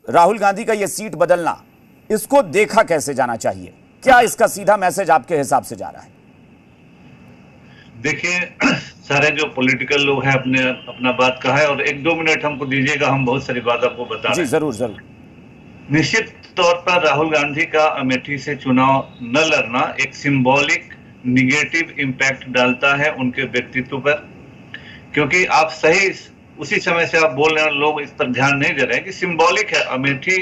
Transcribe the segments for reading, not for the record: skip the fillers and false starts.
राहुल गांधी का ये सीट बदलना, इसको देखा कैसे जाना चाहिए? क्या इसका सीधा मैसेज आपके हिसाब से जा रहा है? देखिए, सारे जो पॉलिटिकल लोग हैं अपने अपना बात कहा है, और 1-2 मिनट हमको दीजिएगा, हम बहुत सारी बात आपको बता रहे जी हैं। जरूर जरूर। निश्चित तौर पर राहुल गांधी का अमेठी से चुनाव न लड़ना एक सिंबॉलिक निगेटिव इम्पैक्ट डालता है उनके व्यक्तित्व पर, क्योंकि आप सही उसी समय से आप बोल रहे हैं, लोग इस पर ध्यान नहीं दे रहे हैं कि सिंबॉलिक है अमेठी।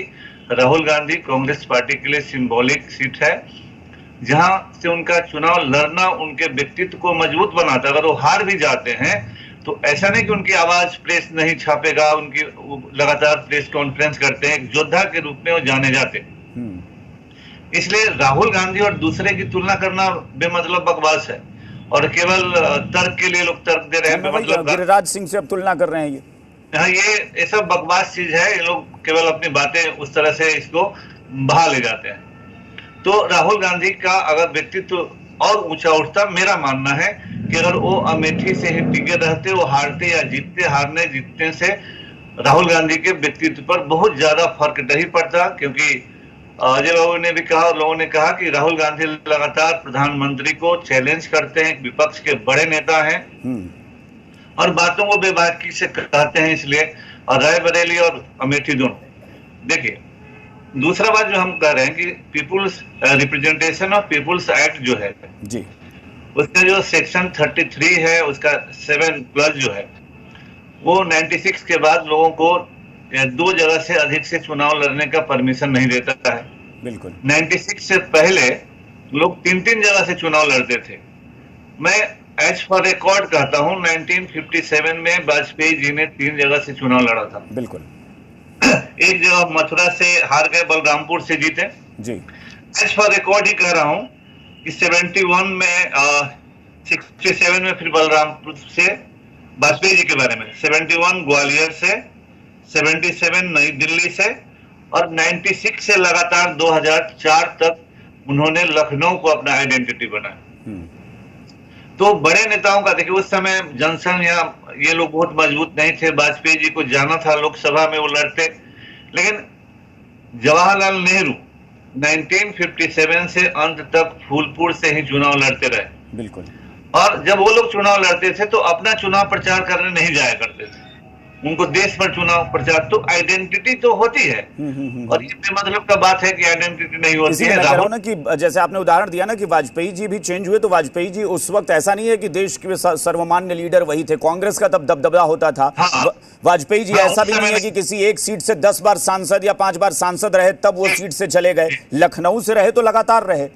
राहुल गांधी कांग्रेस पार्टी के लिए सिंबॉलिक सीट है, जहां से उनका चुनाव लड़ना उनके व्यक्तित्व को मजबूत बनाता है। अगर वो हार भी जाते हैं तो ऐसा नहीं कि उनकी आवाज प्रेस नहीं छापेगा, उनकी लगातार प्रेस कॉन्फ्रेंस करते हैं, एक योद्धा के रूप में वो जाने जाते। इसलिए राहुल गांधी और दूसरे की तुलना करना बेमतलब बकवास है, और केवल तर्क के लिए लोग तर्क दे रहे हैं बेमतलब। गिरिराज सिंह से अब तुलना कर रहे हैं हाँ, ये सब बकवास चीज है। ये लोग केवल अपनी बातें उस तरह से इसको बहा ले जाते हैं। तो राहुल गांधी का अगर व्यक्तित्व और ऊंचा उठता, मेरा मानना है कि अगर वो अमेठी से ही टिके रहते, वो हारते या जीतते, हारने जीतने से राहुल गांधी के व्यक्तित्व पर बहुत ज्यादा फर्क नहीं पड़ता। क्योंकि अजय बाबू ने भी कहा और लोगों ने कहा कि राहुल गांधी लगातार प्रधानमंत्री को चैलेंज करते हैं, विपक्ष के बड़े नेता हैं और बातों को बेबाकी से कहते हैं। इसलिए और रायबरेली और अमेठी दोनों। देखिए, दूसरा बात जो हम कह रहे हैं कि people's representation of people's act जो है जी, उसका जो सेक्शन 33 है, उसका 7+ जो है, वो 96 के बाद लोगों को 2 जगह से अधिक से चुनाव लड़ने का परमिशन नहीं देता है। बिल्कुल। 96 से पहले लोग 3-3 जगह से चुनाव लड़ते थे। मैं एज फॉर रिकॉर्ड कहता हूं, 1957 में वाजपेयी जी ने 3 जगह से चुनाव लड़ा था। बिल्कुल। एक जगह मथुरा से हार गए, बलरामपुर से जीते जी। एज फॉर रिकॉर्ड ही कह रहा हूं कि 71 में 67 में फिर बलरामपुर से, वाजपेयी जी के बारे में 71 ग्वालियर से, 77 नई दिल्ली से, और 96 से लगातार 2004 तक उन्होंने लखनऊ को अपना आइडेंटिटी बनाया। तो बड़े नेताओं का देखिए, उस समय जनसंघ या ये लोग बहुत मजबूत नहीं थे। वाजपेयी जी को जाना था लोकसभा में, वो लड़ते, लेकिन जवाहरलाल नेहरू 1957 से अंत तक फूलपुर से ही चुनाव लड़ते रहे। बिल्कुल। और जब वो लोग चुनाव लड़ते थे तो अपना चुनाव प्रचार करने नहीं जाया करते थे, उनको देश पर चुनाव प्रचार। तो आइडेंटिटी तो होती है, और ये मतलब का बात है कि आइडेंटिटी नहीं होती है। राहुल ना कि जैसे आपने उदाहरण दिया ना कि वाजपेयी जी भी चेंज हुए, तो वाजपेयी जी उस वक्त ऐसा नहीं है कि देश के सर्वमान्य लीडर वही थे, कांग्रेस का तब दबदबा होता था। वाजपेयी जी ऐसा भी नहीं है कि किसी एक सीट से 10 बार सांसद या 5 बार सांसद रहे तब वो सीट से चले गए। लखनऊ से रहे तो लगातार रहे।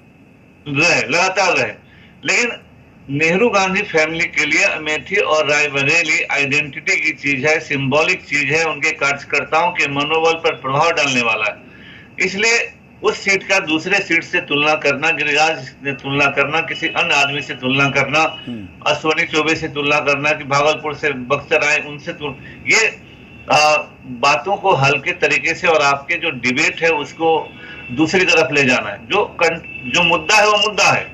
लेकिन नेहरू गांधी फैमिली के लिए अमेठी और रायबरेली आइडेंटिटी की चीज है, सिंबॉलिक चीज है, उनके कार्यकर्ताओं के मनोबल पर प्रभाव डालने वाला है। इसलिए उस सीट का दूसरे सीट से तुलना करना, गिरिराज से तुलना करना, किसी अन्य आदमी से तुलना करना, अश्वनी चौबे से तुलना करना कि भागलपुर से बक्सर आए उनसे ये बातों को हल्के तरीके से और आपके जो डिबेट है उसको दूसरी तरफ ले जाना है। जो मुद्दा है वो मुद्दा है,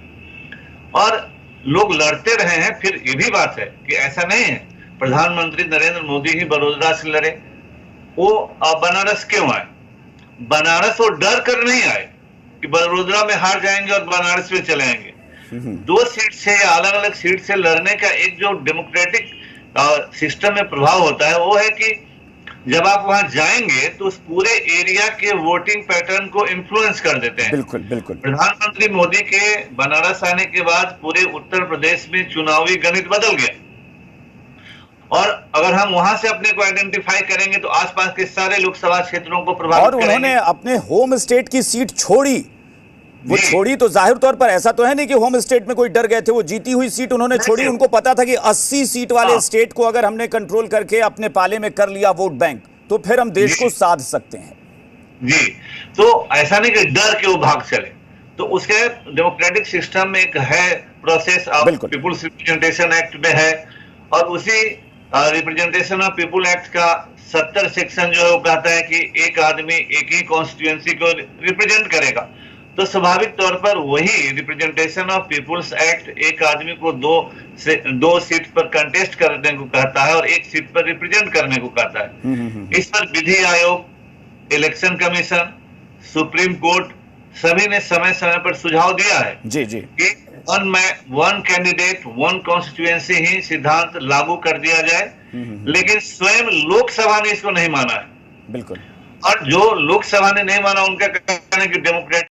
और लोग लड़ते रहे हैं। फिर ये भी बात है कि ऐसा नहीं है प्रधानमंत्री नरेंद्र मोदी ही बड़ोदरा से लड़े, वो बनारस क्यों आए? बनारस वो डर कर नहीं आए कि बड़ोदरा में हार जाएंगे और बनारस में चले आएंगे। 2 सीट से या अलग अलग सीट से लड़ने का एक जो डेमोक्रेटिक सिस्टम में प्रभाव होता है वो है कि जब आप वहां जाएंगे तो उस पूरे एरिया के वोटिंग पैटर्न को इन्फ्लुएंस कर देते हैं। बिल्कुल बिल्कुल। प्रधानमंत्री मोदी के बनारस आने के बाद पूरे उत्तर प्रदेश में चुनावी गणित बदल गया, और अगर हम वहां से अपने को आइडेंटिफाई करेंगे तो आसपास के सारे लोकसभा क्षेत्रों को प्रभावित करेंगे। और उन्होंने अपने होम स्टेट की सीट छोड़ी, वो छोड़ी तो जाहिर तौर पर ऐसा तो है नहीं कि होम स्टेट में कोई डर गए थे, वो जीती हुई सीट उन्होंने छोड़ी। उनको पता था कि 80 सीट वाले स्टेट को अगर हमने कंट्रोल करके अपने पाले में कर लिया वोट बैंक, तो फिर हम देश को साध सकते हैं। जी, तो ऐसा नहीं कि डर के वो भाग चले। तो उसके डेमोक्रेटिक सिस्टम में एक है प्रोसेस, पीपुल्स रिप्रेजेंटेशन एक्ट में है, और उसी रिप्रेजेंटेशन ऑफ पीपुल एक्ट का 70 सेक्शन जो है वो कहता है कि एक आदमी एक ही कॉन्स्टिट्यूएंसी को रिप्रेजेंट करेगा। तो स्वाभाविक तौर पर वही रिप्रेजेंटेशन ऑफ पीपुल्स एक्ट एक आदमी को 2 सीट पर कंटेस्ट करने को कहता है और 1 सीट पर रिप्रेजेंट करने को कहता है। इस पर विधि आयोग इलेक्शन कमीशन, सुप्रीम कोर्ट सभी ने समय समय पर सुझाव दिया है जी जी कि वन कैंडिडेट वन कॉन्स्टिट्यूएंसी ही सिद्धांत लागू कर दिया जाए, लेकिन स्वयं लोकसभा ने इसको नहीं माना है। बिल्कुल। और जो लोकसभा ने नहीं माना, उनका कहना है कि डेमोक्रेट